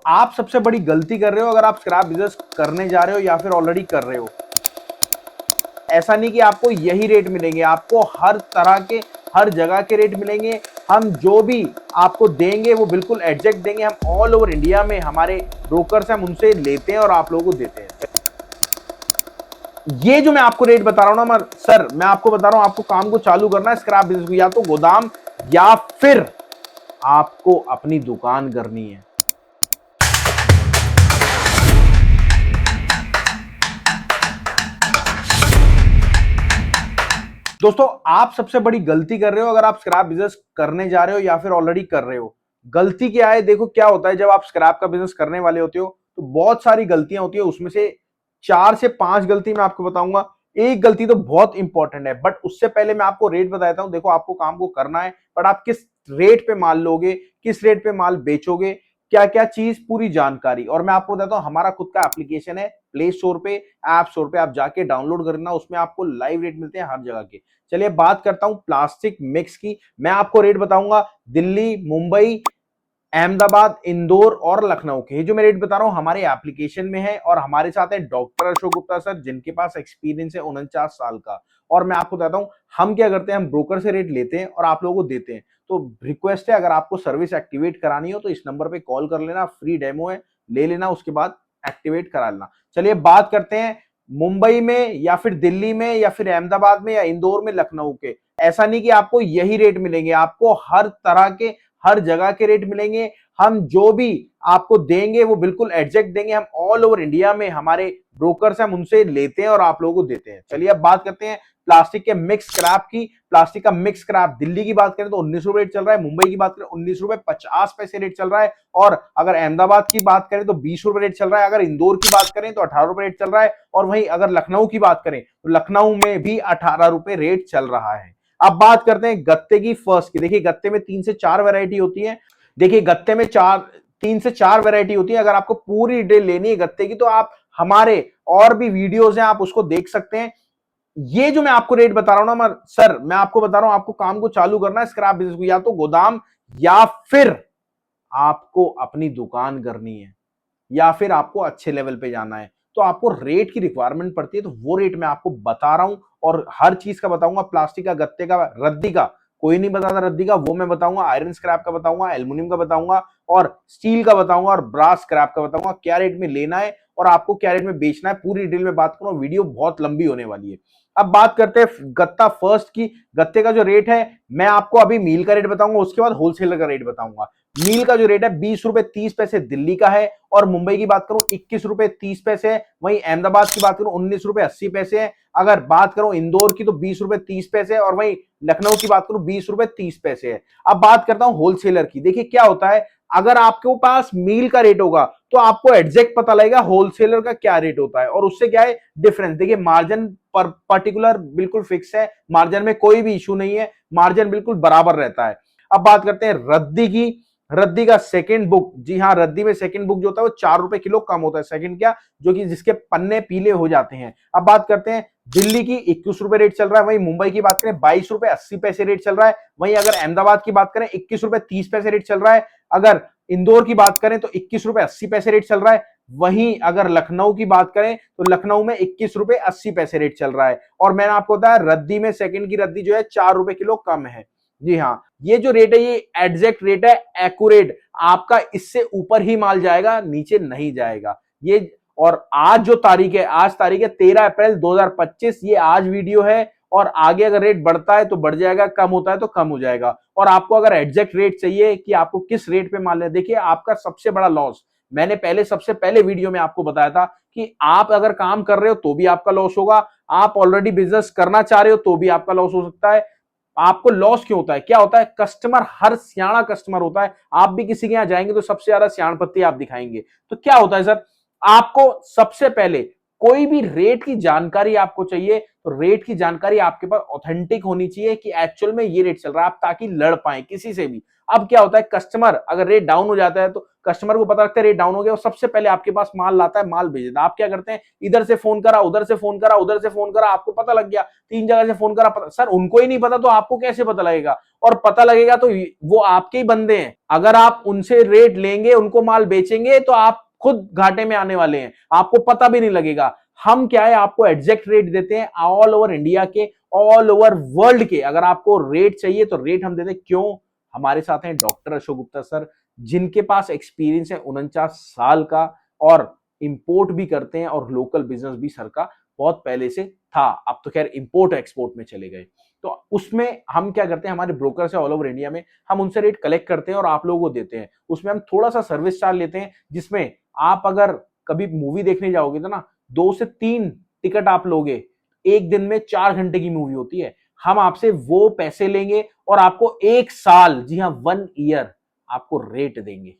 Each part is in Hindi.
आप सबसे बड़ी गलती कर रहे हो अगर आप स्क्रैप बिजनेस करने जा रहे हो या फिर ऑलरेडी कर रहे हो। ऐसा नहीं कि आपको यही रेट मिलेंगे, आपको हर तरह के हर जगह के रेट मिलेंगे। हम जो भी आपको देंगे वो बिल्कुल एग्जैक्ट देंगे। हम ऑल ओवर इंडिया में हमारे ब्रोकर्स हैं, हम उनसे लेते हैं और आप लोगों को देते हैं। ये जो मैं आपको रेट बता रहा हूं ना सर, मैं आपको बता रहा हूं, आपको काम को चालू करना है स्क्रैप बिजनेस को, या तो गोदाम या फिर आपको अपनी दुकान करनी है। दोस्तों, आप सबसे बड़ी गलती कर रहे हो अगर आप स्क्रैप बिजनेस करने जा रहे हो या फिर ऑलरेडी कर रहे हो। गलती क्या है? देखो क्या होता है, जब आप स्क्रैप का बिजनेस करने वाले होते हो तो बहुत सारी गलतियां होती है, उसमें से 4 से 5 गलती मैं आपको बताऊंगा। एक गलती तो बहुत इंपॉर्टेंट है, बट उससे पहले मैं आपको रेट बताता हूं। देखो, आपको काम को करना है, बट आप किस रेट पे माल लोगे, किस रेट पे माल बेचोगे, क्या क्या चीज, पूरी जानकारी। और मैं आपको बताता हूं, हमारा खुद का एप्लीकेशन है प्ले स्टोर पे, ऐप स्टोर पे, आप जाके डाउनलोड करना, उसमें आपको लाइव रेट मिलते हैं हर जगह के। चलिए बात करता हूं प्लास्टिक मिक्स की। मैं आपको रेट बताऊंगा दिल्ली, मुंबई, अहमदाबाद, इंदौर और लखनऊ के। ये जो मैं रेट बता रहा हूं हमारे एप्लीकेशन में है, और हमारे साथ है डॉक्टर अशोक गुप्ता सर, जिनके पास एक्सपीरियंस है 49 साल का। और मैं आपको बताता हूं हम क्या करते हैं, हम ब्रोकर से रेट लेते हैं और आप लोगों को देते हैं। तो रिक्वेस्ट है, अगर आपको सर्विस एक्टिवेट करानी हो तो इस नंबर पे कॉल कर लेना, फ्री डेमो है, ले लेना, उसके बाद एक्टिवेट करा लेना। चलिए बात करते हैं मुंबई में या फिर दिल्ली में या फिर अहमदाबाद में या इंदौर में, लखनऊ के। ऐसा नहीं कि आपको यही रेट मिलेंगे, आपको हर तरह के हर जगह के रेट मिलेंगे। हम जो भी आपको देंगे वो बिल्कुल एग्जैक्ट देंगे। हम ऑल ओवर इंडिया में हमारे ब्रोकर्स हैं, हम उनसे लेते हैं और आप लोगों को देते हैं। चलिए अब बात करते हैं प्लास्टिक के मिक्स स्क्रैप की। प्लास्टिक का मिक्स स्क्रैप दिल्ली की बात करें तो 19 रुपए रेट चल रहा है, मुंबई की बात करें 19 रुपए 50 पैसे रेट चल रहा है, और अगर अहमदाबाद की बात करें तो 20 रुपए रेट चल रहा है, अगर इंदौर की बात करें तो 18 रुपए रेट चल रहा है, और वहीं अगर लखनऊ की बात करें तो लखनऊ में भी 18 रुपए रेट चल रहा है। अब बात करते हैं गत्ते की फर्स्ट की। देखिए गत्ते में 3 से 4 वैरायटी होती है। देखिए गत्ते में 3 से 4 वैरायटी होती है। अगर आपको पूरी डिटेल लेनी है गत्ते की तो आप हमारे और भी वीडियोस हैं, आप उसको देख सकते हैं। ये जो मैं आपको रेट बता रहा हूं ना सर, मैं आपको बता रहा हूं, आपको काम को चालू करना है स्क्रैप बिजनेस को, या तो गोदाम या फिर आपको अपनी दुकान करनी है, या फिर आपको अच्छे लेवल पे जाना है, तो आपको रेट की रिक्वायरमेंट पड़ती है। तो वो रेट मैं आपको बता रहा हूं और हर चीज का बताऊंगा। प्लास्टिक का, गत्ते का, रद्दी का कोई नहीं बताता, रद्दी का वो मैं बताऊंगा, आयरन स्क्रैप का बताऊंगा, एल्युमिनियम का बताऊंगा, और स्टील का बताऊंगा, और ब्रास स्क्रैप का बताऊंगा। क्या रेट में लेना है और आपको क्या रेट में बेचना है, पूरी डिटेल में बात करूंगा। वीडियो बहुत लंबी होने वाली है। अब बात करते हैं गत्ता फर्स्ट की। गत्ते का जो रेट है, मैं आपको अभी मील का रेट बताऊंगा, उसके बाद होलसेलर का रेट बताऊंगा। मील का जो रेट है 20 रुपए 30 पैसे दिल्ली का है, और मुंबई की बात करूं 21 रुपए 30 पैसे है, वहीं अहमदाबाद की बात करूं 19 रुपए 80 पैसे है, अगर बात करूं इंदौर की तो 20 रुपए 30 पैसे है, और वहीं लखनऊ की बात करूं 20 रुपए 30 पैसे है। अब बात करता हूं होलसेलर की। देखिए क्या होता है, अगर आपके पास मील का रेट होगा तो आपको एग्जैक्ट पता लगेगा होलसेलर का क्या रेट होता है, और उससे क्या है डिफरेंस। देखिए मार्जिन पर पर्टिकुलर बिल्कुल फिक्स है, मार्जिन में कोई भी इशू नहीं है, मार्जिन बिल्कुल बराबर रहता है। अब बात करते हैं रद्दी की। रद्दी का सेकंड बुक, जी हाँ, रद्दी में सेकंड बुक जो होता है वो 4 रुपए किलो कम होता है। सेकंड क्या, जो कि जिसके पन्ने पीले हो जाते हैं। अब बात करते हैं दिल्ली की, 21 रुपए रेट चल रहा है, वहीं मुंबई की बात करें 22 रुपए 80 पैसे रेट चल रहा है, वहीं अगर अहमदाबाद की बात करें 21 रुपए 30 पैसे रेट चल रहा है, अगर इंदौर की बात करें तो 21 रुपए 80 पैसे रेट चल रहा है, वहीं अगर लखनऊ की बात करें तो लखनऊ में 21 रुपए 80 पैसे रेट चल रहा है। और मैंने आपको बताया रद्दी में सेकंड की रद्दी जो है 4 रुपए किलो कम है। जी हाँ, ये जो रेट है ये एग्जैक्ट रेट है, एक्यूरेट। आपका इससे ऊपर ही माल जाएगा, नीचे नहीं जाएगा ये। और आज जो तारीख है, आज तारीख है 13 अप्रैल 2025, ये आज वीडियो है, और आगे अगर रेट बढ़ता है तो बढ़ जाएगा, कम होता है तो कम हो जाएगा। और आपको अगर एग्जैक्ट रेट चाहिए कि आपको किस रेट पे माल है, देखिए आपका सबसे बड़ा लॉस, मैंने सबसे पहले वीडियो में आपको बताया था कि आप अगर काम कर रहे हो तो भी आपका लॉस होगा, आप ऑलरेडी बिजनेस करना चाह रहे हो तो भी आपका लॉस हो सकता है। आपको लॉस क्यों होता है? क्या होता है, कस्टमर हर सियाना कस्टमर होता है। आप भी किसी के यहां जाएंगे तो सबसे ज्यादा सियाणपत्ती आप दिखाएंगे। तो क्या होता है सर, आपको सबसे पहले कोई भी रेट की जानकारी आपको चाहिए तो रेट की जानकारी आपके पास ऑथेंटिक होनी चाहिए कि एक्चुअल में ये रेट चल रहा है, आप ताकि लड़ पाए किसी से भी। अब क्या होता है, कस्टमर अगर रेट डाउन हो जाता है तो कस्टमर को पता लगता है रेट डाउन हो गया और सबसे पहले आपके पास माल लाता है, माल भेज देता है। आप क्या करते हैं, इधर से फोन करा, उधर से फोन करा, उधर से फोन करा, आपको पता लग गया, 3 जगह से फोन करा, सर उनको ही नहीं पता तो आपको कैसे पता लगेगा, और पता लगेगा तो वो आपके ही बंदे हैं। अगर आप उनसे रेट लेंगे, उनको माल बेचेंगे तो आप खुद घाटे में आने वाले हैं, आपको पता भी नहीं लगेगा। हम क्या है, आपको एग्जैक्ट रेट देते हैं ऑल ओवर इंडिया के, ऑल ओवर वर्ल्ड के। अगर आपको रेट चाहिए तो रेट हम देते हैं। क्यों? हमारे साथ हैं डॉक्टर अशोक गुप्ता सर, जिनके पास एक्सपीरियंस है 49 साल का, और इंपोर्ट भी करते हैं और लोकल बिजनेस भी सर का बहुत पहले से था। अब तो खैर इंपोर्ट एक्सपोर्ट में चले गए। तो उसमें हम क्या करते हैं, हमारे ब्रोकर से ऑल ओवर इंडिया में हम उनसे रेट कलेक्ट करते हैं और आप लोगों को देते हैं। उसमें हम थोड़ा सा सर्विस चार्ज लेते हैं, जिसमें आप अगर कभी मूवी देखने जाओगे तो ना 2 से 3 टिकट आप लोगे, एक दिन में 4 घंटे की मूवी होती है, हम आपसे वो पैसे लेंगे और आपको 1 साल, जी हाँ 1 ईयर आपको रेट देंगे।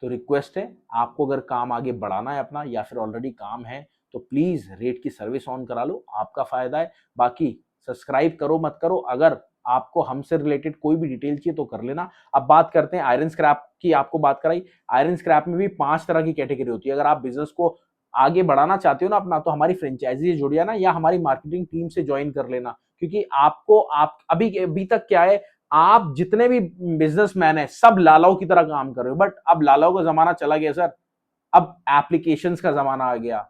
तो रिक्वेस्ट है, आपको अगर काम आगे बढ़ाना है अपना, या फिर ऑलरेडी काम है, तो प्लीज रेट की सर्विस ऑन करा लो, आपका फायदा है। बाकी सब्सक्राइब करो मत करो, अगर आपको हमसे रिलेटेड कोई भी डिटेल चाहिए तो कर लेना। अब बात करते हैं आयरन स्क्रैप की। आपको बात कराई, आयरन स्क्रैप में भी 5 तरह की कैटेगरी होती है। अगर आप बिजनेस को आगे बढ़ाना चाहते हो ना अपना, तो हमारी फ्रेंचाइजी से जुड़िए ना, या हमारी मार्केटिंग टीम से ज्वाइन कर लेना। क्योंकि आपको आप अभी तक क्या है, आप जितने भी बिजनेसमैन है सब लालाओं की तरह काम कर रहे हो, बट अब लालाओं का जमाना चला गया सर। अब एप्लीकेशंस का जमाना आ गया,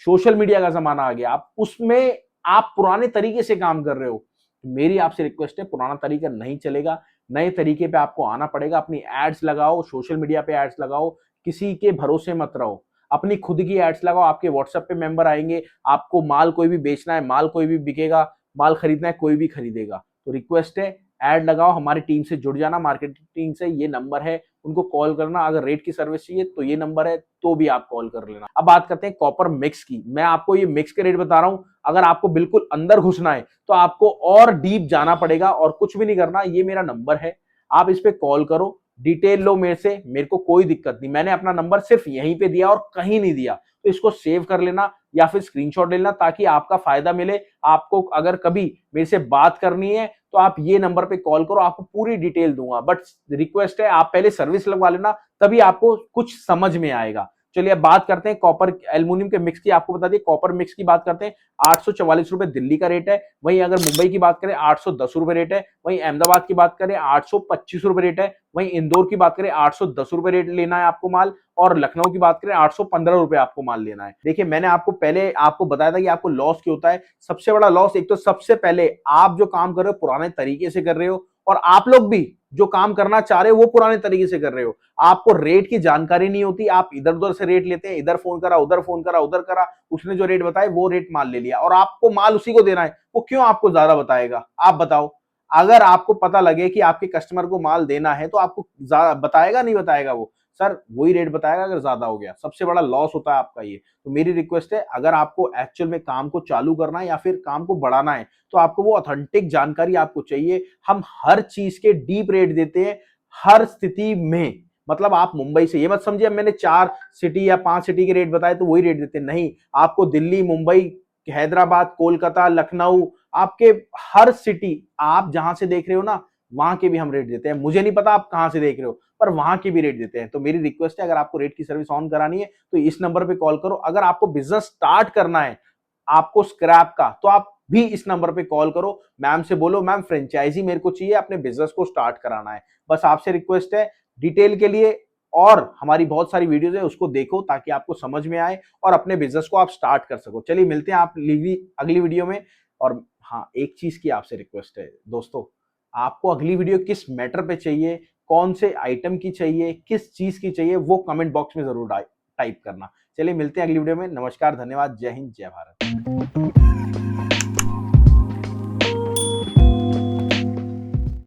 सोशल मीडिया का जमाना आ गया, आप उसमें आप पुराने तरीके से काम कर रहे हो। मेरी आपसे रिक्वेस्ट है, पुराना तरीका नहीं चलेगा, नए तरीके पे आपको आना पड़ेगा। अपनी एड्स लगाओ, सोशल मीडिया पे एड्स लगाओ, किसी के भरोसे मत रहो, अपनी खुद की एड्स लगाओ। आपके व्हाट्सएप पे मेंबर आएंगे, आपको माल कोई भी बेचना है, माल कोई भी बिकेगा, माल खरीदना है कोई भी खरीदेगा। तो रिक्वेस्ट है, ऐड लगाओ, हमारी टीम से जुड़ जाना, मार्केटिंग टीम से। ये नंबर है, उनको कॉल करना। अगर रेट की सर्विस चाहिए तो ये नंबर है, तो भी आप कॉल कर लेना। अब बात करते हैं कॉपर मिक्स की। मैं आपको ये मिक्स के रेट बता रहा हूं, अगर आपको बिल्कुल अंदर घुसना है तो आपको और डीप जाना पड़ेगा, और कुछ भी नहीं करना। ये मेरा नंबर है, आप इस पे कॉल करो, डिटेल लो मेरे से, मेरे को कोई दिक्कत नहीं। मैंने अपना नंबर सिर्फ यहीं पे दिया और कहीं नहीं दिया, तो इसको सेव कर लेना या फिर स्क्रीनशॉट ले लेना, ताकि आपका फायदा मिले। आपको अगर कभी मेरे से बात करनी है तो आप ये नंबर पे कॉल करो, आपको पूरी डिटेल दूंगा। बट रिक्वेस्ट है, आप पहले सर्विस लगवा लेना, तभी आपको कुछ समझ में आएगा। चलिए अब बात करते हैं कॉपर एल्यूमिनियम के मिक्स की। आपको बता दिए, कॉपर मिक्स की बात करते हैं, 844 रुपए दिल्ली का रेट है। वहीं अगर मुंबई की बात करें 810 रुपए रेट है। वहीं अहमदाबाद की बात करें 825 रुपए रेट है। वहीं इंदौर की बात करें 810 रुपए रेट लेना है आपको माल, और लखनऊ की बात करें 815 रुपए आपको माल लेना है। देखिए, मैंने आपको पहले आपको बताया था कि आपको लॉस क्यों होता है। सबसे बड़ा लॉस, एक तो सबसे पहले आप जो काम कर रहे हो पुराने तरीके से कर रहे हो, और आप लोग भी जो काम करना चाह रहे हो वो पुराने तरीके से कर रहे हो। आपको रेट की जानकारी नहीं होती, आप इधर उधर से रेट लेते हैं, इधर फोन करा, उधर फोन करा, उधर करा, उसने जो रेट बताया वो रेट माल ले लिया, और आपको माल उसी को देना है। वो क्यों आपको ज्यादा बताएगा, आप बताओ। अगर आपको पता लगे कि आपके कस्टमर को माल देना है तो आपको ज्यादा बताएगा, नहीं बताएगा वो? सर वही रेट बताएगा अगर ज्यादा हो गया। सबसे बड़ा लॉस होता है आपका ये। तो मेरी रिक्वेस्ट है, अगर आपको एक्चुअल में काम को चालू करना है या फिर काम को बढ़ाना है, तो आपको वो ऑथेंटिक जानकारी आपको चाहिए। हम हर चीज के डीप रेट देते हैं, हर स्थिति में। मतलब आप मुंबई से, ये मत समझिए मैंने 4 सिटी या 5 सिटी के रेट बताए तो वही रेट देते, नहीं। आपको दिल्ली, मुंबई, हैदराबाद, कोलकाता, लखनऊ, आपके हर सिटी, आप जहां से देख रहे हो ना, वहां के भी हम रेट देते हैं। मुझे नहीं पता आप कहां से देख रहे हो, पर वहां के भी रेट देते हैं। तो मेरी रिक्वेस्ट है, अगर आपको रेट की सर्विस ऑन करानी है तो इस नंबर पे कॉल करो। अगर आपको बिजनेस स्टार्ट करना है आपको स्क्रैप का, तो आप भी इस नंबर पे कॉल करो। मैम से बोलो, मैम फ्रेंचाइजी मेरे को चाहिए, अपने बिजनेस को स्टार्ट कराना है। बस आपसे रिक्वेस्ट है, डिटेल के लिए और हमारी बहुत सारी वीडियोस है, उसको देखो ताकि आपको समझ में आए और अपने बिजनेस को आप स्टार्ट कर सको। चलिए मिलते हैं आप अगली वीडियो में। और हाँ, एक चीज की आपसे रिक्वेस्ट है दोस्तों, आपको अगली वीडियो किस मैटर पे चाहिए, कौन से आइटम की चाहिए, किस चीज की चाहिए, वो कमेंट बॉक्स में जरूर टाइप करना। चलिए मिलते हैं अगली वीडियो में। नमस्कार, धन्यवाद, जय हिंद, जय भारत।